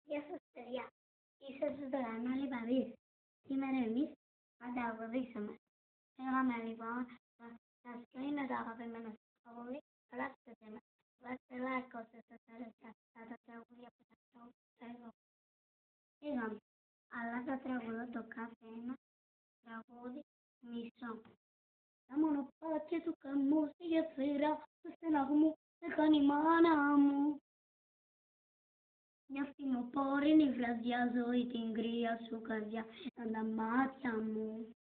Γεια σας παιδιά, είσαστε στο κανάλι Παδής. Σήμερα εμείς ανταγωνίσαμε. Θέλαμε λοιπόν να σας κλείνω το αγαπημένο σας τραγούδι, αλλάξτε με. Βάστε like όσοι σας αρέσει αυτά τα τραγούδια που θα τραγουδήσω εγώ. Πήγαμε, αλλά θα τραγουδώ το κάθε ένα τραγούδι μισό. Τα μονοπάτια του καμού στη γεφύρα του στεναγμού με κάνει η μάνα μου. Μια φθινοπόρινη βραδιά ζωή την κρύα σου καρδιά σαν τα μάτια μου.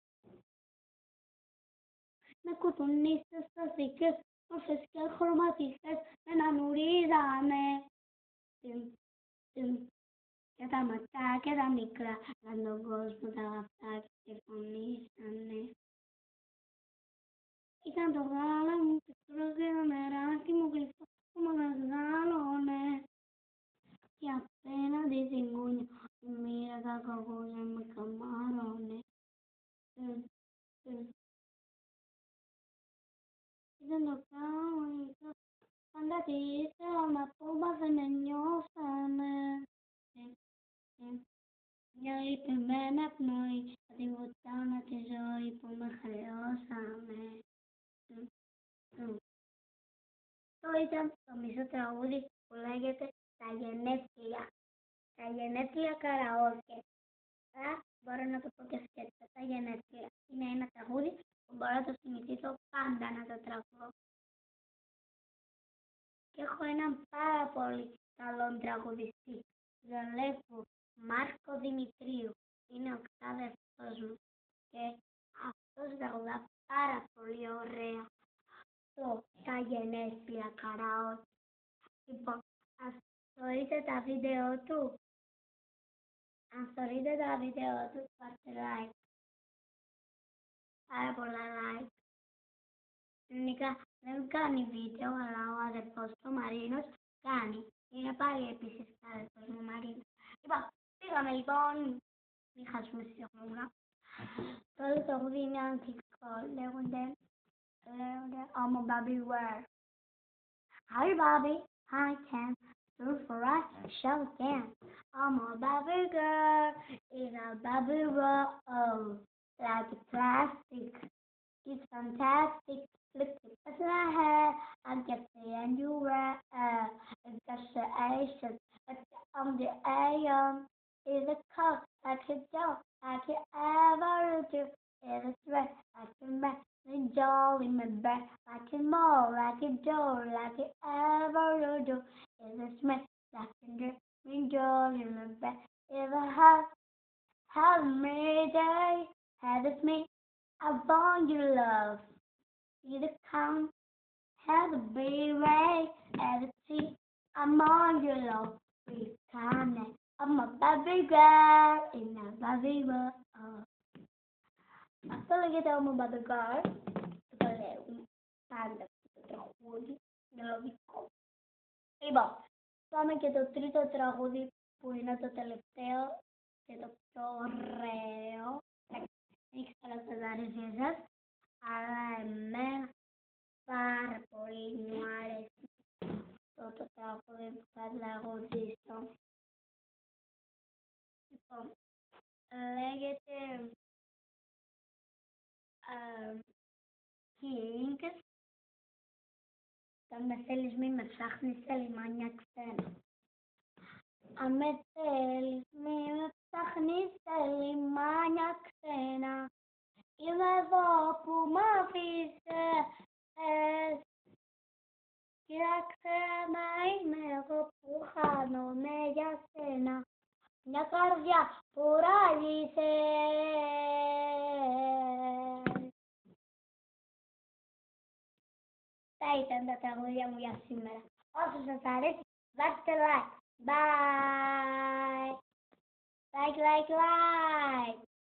Με κουτουνίστες σταθικές, μορφές και χρωματιστές με έναν ουρίζανε. Και τα ματάκια τα μικρά, σαν τον κόσμο τα γαφτάκια και φωνήσανε. Ήταν το γάλα μου πικρό και το νεράκι μου γλυκό που με μεγάλωνε. Και απέναντι στην κούνια η μοίρα τα κοκκούζια με καμάρωνε. Ήταν το κάμα, πάντα τι ήθελα να πω, μα δεν με νιώσανε. Μια λυπημένα πνοή, θα τη βουτάνα τη ζωή που με χρεώσανε. Αυτό ήταν το μισό τραγούδι που λέγεται «Τα γενέθλια». Τα γενέθλια καραόκε. Μπορώ να το πω και σκέτο. Τα γενέθλια είναι ένα τραγούδι που μπορώ να το θυμηθήσω πάντα να το τραγουδώ. Και έχω έναν πάρα πολύ καλό τραγουδιστή. Τον λέγω Μάρκο Δημητρίου. Είναι ο ξάδερφός μου. Και αυτός τραγουδά πάρα πολύ ωραία. Τα γενέθλια καραόκε. Λοιπόν, ας θεωρείτε τα βίντεο του. Αν θεωρείτε τα βίντεο του, πάρτε like. Πάρα πολλά like. Γενικά δεν κάνει βίντεο, αλλά ο αδερφός του Μαρίνος κάνει. Είναι πάλι επίσης ο αδερφός μου Μαρίνος. Λοιπόν, πήγαμε λοιπόν. Μην χάσουμε στη χρόνο. Το άλλο τραγούδι είναι αγγλικό. Λέγονται I'm a Barbie Girl. Hi Barbie, I can do for us, show can. I'm a Barbie girl in a Barbie world. Like plastic, it's fantastic. Look at my hair, I get the anywhere. It's just the Asian, it's on the iron. Is a coat, like a dog, like you ever do. Is a dress, like a man, and jolly my back, like a mole, like a door, like you ever do. Is a smith, like a dress, and jolly my back. Is a have me day, had it me, I want your love. See the count, have a B-ray, had it see, I'm on your love. We can't. I'm a Barbie girl in a Barbie world. Αυτό λέγεται I'm a Barbie girl. Το λέγουμε πάντα το τραγούδι. Είναι λογικό. Λοιπόν, πάμε και το τρίτο τραγούδι που είναι το τελευταίο και το πιο ωραίο. Δεν ξέρω πώς αρέσει εσάς, αλλά εμένα πάρα πολύ μου αρέσει το τραγούδι που θα τραγουδήσω. Λοιπόν, λέγεται King. Αν με θέλεις μη με ψάχνεις σε λιμάνια ξένα. Αν με θέλεις μη με ψάχνεις σε λιμάνια ξένα. Είμαι εδώ που μ' αφήσες. Κοίταξε με, είμαι εγώ που χάνομαι για σένα. Μια καρδιά που ράγισες. Αυτά ήταν τα τραγούδια μου για σήμερα. Όσο σας αρέσει, βάζετε like. Bye. Like.